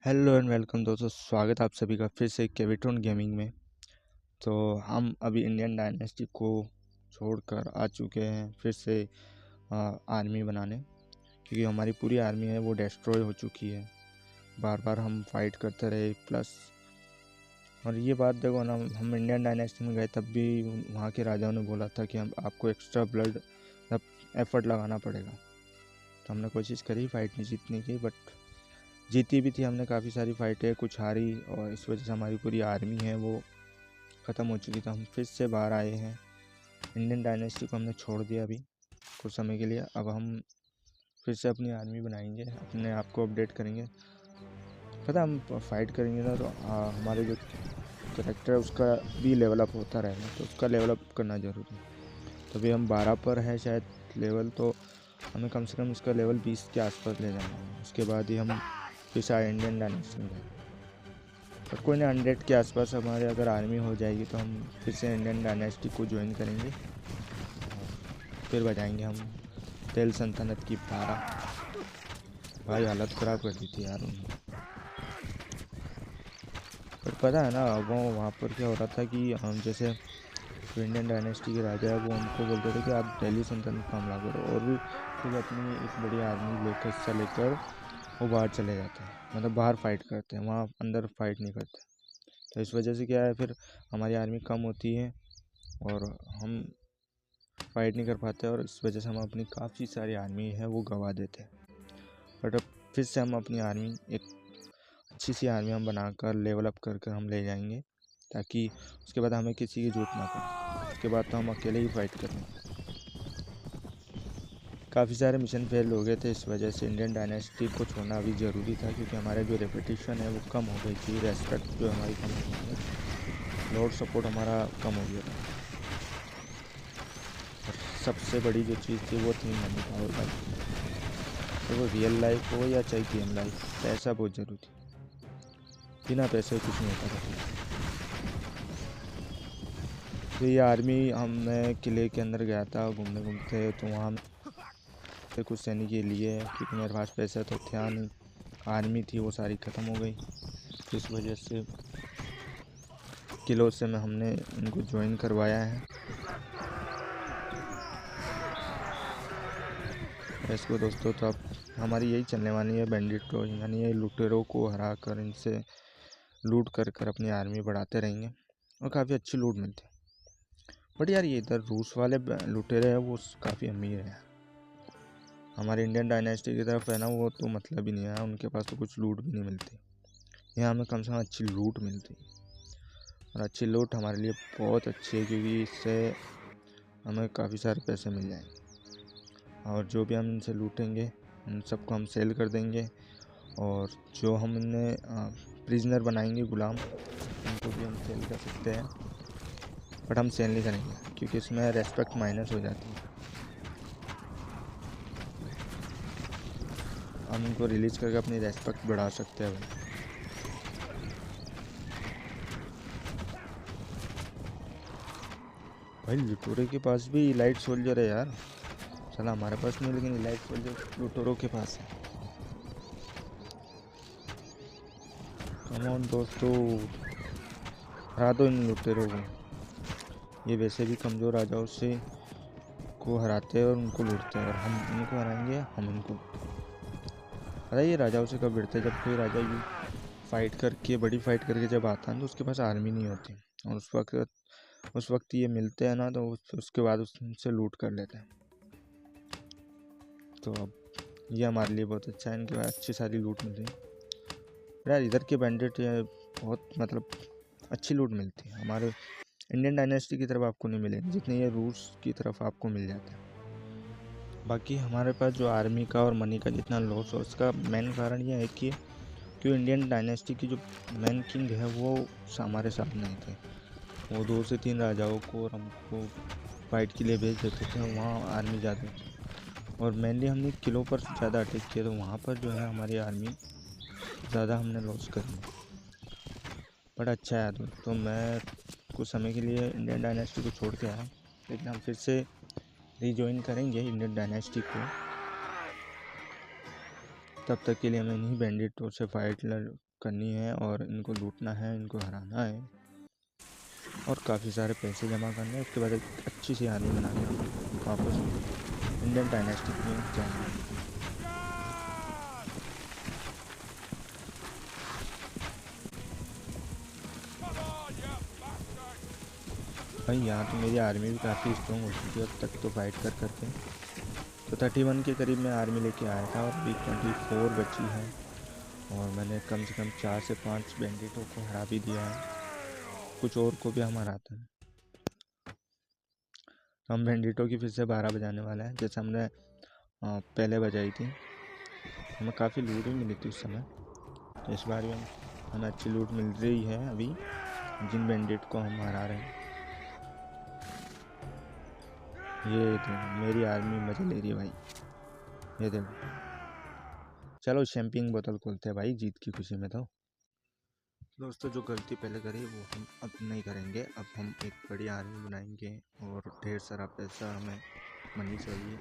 Hello and welcome दोस्तों, स्वागत है आप सभी का फिर से केविटोन गेमिंग में। तो हम अभी इंडियन डायनेस्टी को छोड़कर आ चुके हैं फिर से आर्मी बनाने, क्योंकि हमारी पूरी आर्मी है वो डिस्ट्रॉय हो चुकी है। बार बार हम फाइट करते रहे प्लस। और ये बात देखो ना, हम इंडियन डायनेस्टी में गए तब भी वहाँ के राजाओं ने बोला था कि हम आपको एक्स्ट्रा ब्लड एफर्ट लगाना पड़ेगा। तो हमने कोशिश करी फाइट में जीतने की, बट जीती भी थी हमने काफ़ी सारी फाइटें, कुछ हारी, और इस वजह से हमारी पूरी आर्मी है वो ख़त्म हो चुकी। तो हम फिर से बाहर आए हैं। इंडियन डायनेस्टी को हमने छोड़ दिया अभी कुछ समय के लिए। अब हम फिर से अपनी आर्मी बनाएंगे, अपने आप को अपडेट करेंगे। पता हम फाइट करेंगे ना तो हमारे जो कैरेक्टर है उसका भी लेवल अप होता रहेगा, तो उसका लेवल अप करना ज़रूरी है। तो अभी हम 12 पर है शायद लेवल, तो हमें कम से कम इसका लेवल 20 के आसपास ले जाना है। उसके बाद ही हम फिर से इंडियन डायनेस्टी में जाएंगे। पर कोई ना, 100 के आसपास हमारे अगर आर्मी हो जाएगी तो हम फिर से इंडियन डायनेस्टी को ज्वाइन करेंगे और फिर बजाएंगे हम तेल सल्तनत की 12। भाई हालत ख़राब कर दी थी यार उन्होंने। पर पता है ना वो वहाँ पर क्या हो रहा था कि हम जैसे जो इंडियन डायनेस्टी के राजा है वो हमको बोलते थे कि आप दिल्ली सल्तनत का हमला करो, और भी फिर अपनी एक बड़ी आर्मी लेकर हिस्सा लेकर वो बाहर चले जाते हैं, मतलब बाहर फाइट करते हैं, वहाँ अंदर फाइट नहीं करते। तो इस वजह से क्या है, फिर हमारी आर्मी कम होती है और हम फाइट नहीं कर पाते, और इस वजह से हम अपनी काफ़ी सारी आर्मी है वो गंवा देते हैं। बट अब फिर से हम अपनी आर्मी एक अच्छी सी आर्मी हम बनाकर लेवल अप कर हम ले जाएंगे, ताकि उसके बाद हमें किसी की ज़रूरत ना पड़े। उसके बाद तो हम अकेले ही फाइट करेंगे। काफ़ी सारे मिशन फेल हो गए थे, इस वजह से इंडियन डायनेस्टी को छोड़ना अभी ज़रूरी था, क्योंकि हमारे जो रेपुटेशन है वो कम हो गई थी, रेस्पेक्ट जो हमारी कम हो गई है, लॉर्ड सपोर्ट हमारा कम हो गया था। और सबसे बड़ी जो चीज़ थी वो थी मनी पावर भाई। तो वो रियल लाइफ हो या चाहे गेम लाइफ, पैसा बहुत ज़रूरी है। बिना पैसे कुछ नहीं होता था। तो ये आर्मी मैं किले के अंदर गया था घूमने घूमते, तो वहाँ से कुछ सैनिक के लिए, क्योंकि मेरे पास पैसा तो था नहीं, आर्मी थी वो सारी ख़त्म हो गई। तो इस वजह से किलों से हमने इनको ज्वाइन करवाया है। इसको दोस्तों, तो अब हमारी यही चलने वाली है, बैंडिटो यानी ये लुटेरों को हरा कर, इनसे लूट कर अपनी आर्मी बढ़ाते रहेंगे, और काफ़ी अच्छी लूट मिलती है। बट यार ये इधर रूस वाले लुटेरे हैं वो काफ़ी अमीर हैं। हमारे इंडियन डायनेस्टी की तरफ है ना, वो तो मतलब ही नहीं है, उनके पास तो कुछ लूट भी नहीं मिलती। यहाँ हमें कम से कम अच्छी लूट मिलती, और अच्छी लूट हमारे लिए बहुत अच्छी है, क्योंकि इससे हमें काफ़ी सारे पैसे मिल जाएंगे। और जो भी हम इनसे लूटेंगे उन सबको हम सेल कर देंगे, और जो हम इन्हें प्रिजनर बनाएंगे, गुलाम, उनको भी हम सेल कर सकते हैं। बट हम सेल नहीं करेंगे, क्योंकि इसमें रेस्पेक्ट माइनस हो जाती है। हम इनको रिलीज़ करके अपनी रेस्पेक्ट बढ़ा सकते हैं भाई। लुटोरे के पास भी इलाइट सोल्जर है यार, चला हमारे पास नहीं, लेकिन इलाइट सोल्जर लुटोरों के पास है। कम ऑन दोस्तों, हरा दो इन लुटेरों को। ये वैसे भी कमज़ोर राजाओं से को हराते हैं और उनको लूटते हैं, और हम इनको हराएंगे, हम इनको। पता है ये राजाओं से कब लड़ते हैं, जब कोई राजा ये फाइट करके, बड़ी फाइट करके जब आता है तो उसके पास आर्मी नहीं होती, और उस वक्त ये मिलते हैं ना, तो उसके बाद उससे लूट कर लेते हैं। तो अब ये हमारे लिए बहुत अच्छा है, इनके पास अच्छी सारी लूट मिल रही है। यार इधर के बैंडिट बहुत मतलब अच्छी लूट मिलती है, हमारे इंडियन डायनेस्टी की तरफ आपको नहीं मिलेगी जितनी ये रूस की तरफ आपको मिल जाता है। बाकी हमारे पास जो आर्मी का और मनी का जितना लॉस हो, उसका मेन कारण ये है कि इंडियन डायनेस्टी की जो मेन किंग है वो हमारे साथ नहीं थे। वो 2 से 3 राजाओं को और हमको फाइट के लिए भेज देते थे, वहाँ आर्मी ज़्यादा थी, और मेनली हमने किलों पर ज़्यादा अटैक किया, तो वहाँ पर जो है हमारी आर्मी ज़्यादा हमने लॉस करी। बट अच्छा है दोस्तों, मैं कुछ समय के लिए इंडियन डायनेस्टी को छोड़ के आया, लेकिन हम फिर से रिजॉइन करेंगे इंडियन डायनेस्टी को। तब तक के लिए हमें इन्हीं बैंडिटों से फाइट करनी है और इनको लूटना है, इनको हराना है और काफ़ी सारे पैसे जमा करने हैं। उसके बाद एक अच्छी सी आर्मी बनानी है, हम वापस इंडियन डायनेस्टी में जाएंगे। भाई यहाँ तो मेरी आर्मी भी काफ़ी स्ट्रॉन्ग हो चुकी है अब तक तो फाइट कर करके। तो 31 के करीब मैं आर्मी लेके आया था और अभी 24 बची है और मैंने कम से कम 4 से 5 बैंडिटों को हरा भी दिया है, कुछ और को भी हम हराते हैं। हम बैंडिटों की फिर से 12 बजाने वाला है, जैसे हमने पहले बजाई थी। हमें काफ़ी लूट भी मिली थी उस समय, तो इस बार भी हमें अच्छी लूट मिल रही है अभी जिन बैंडिट को हम हरा रहे हैं। ये देखो मेरी आर्मी मजे ले रही है भाई, ये देखो। चलो शैम्पियन बोतल खोलते हैं भाई जीत की खुशी में। तो दोस्तों जो गलती पहले करी वो हम अब नहीं करेंगे। अब हम एक बड़ी आर्मी बनाएंगे और ढेर सारा पैसा हमें मनी चाहिए,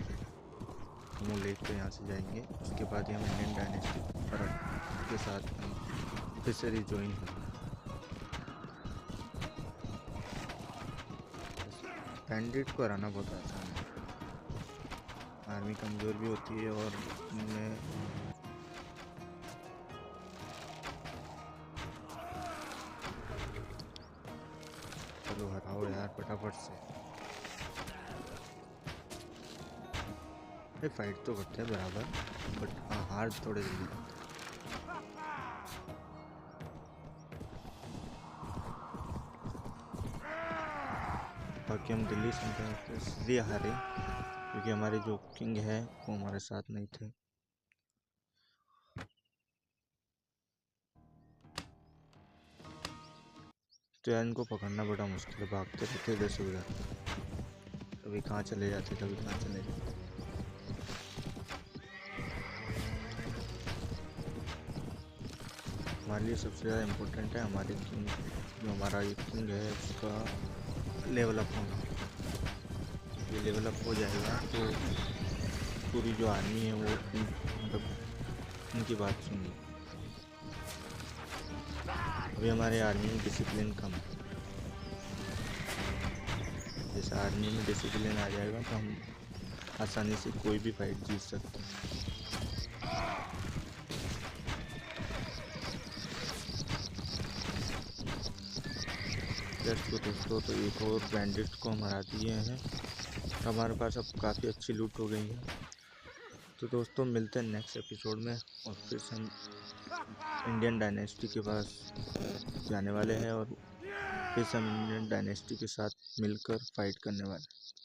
हम वो लेकर यहाँ से जाएंगे। उसके बाद ही हम इंडियन डायनेस्टी पर के साथ हम फिर से रिजॉइन होंगे। बैंडिट को हराना बहुत आसान है, आर्मी कमज़ोर भी होती है और उनमें चलो हराओ यार फटाफट से। अरे फाइट तो करते हैं बराबर, बट हार थोड़े जल्दी करते हैं। बाकी हम दिल्ली सल्तनत इसलिए हारे क्योंकि हमारे जो किंग है वो हमारे साथ नहीं थे। तो यार इनको पकड़ना बड़ा मुश्किल है, भागते रहते इधर से उधर, कभी कहाँ चले जाते कभी कहाँ चले जाते। हमारे लिए सबसे ज़्यादा इम्पोर्टेंट है हमारे किंग, जो हमारा ये किंग है उसका लेवल अप होना। ये लेवल अप हो जाएगा तो पूरी जो आर्मी है वो मतलब उनकी बात सुनी। अभी हमारे आर्मी में डिसिप्लिन कम है, जैसे आर्मी में डिसिप्लिन आ जाएगा तो हम आसानी से कोई भी फाइट जीत सकते हैं। तो दोस्तों तो एक और बैंडिट को हम हरा दिए हैं, हमारे पास अब काफ़ी अच्छी लूट हो गई है। तो दोस्तों मिलते हैं नेक्स्ट एपिसोड में और फिर से हम इंडियन डायनेस्टी के पास जाने वाले हैं और फिर से हम इंडियन डायनेस्टी के साथ मिलकर फाइट करने वाले हैं।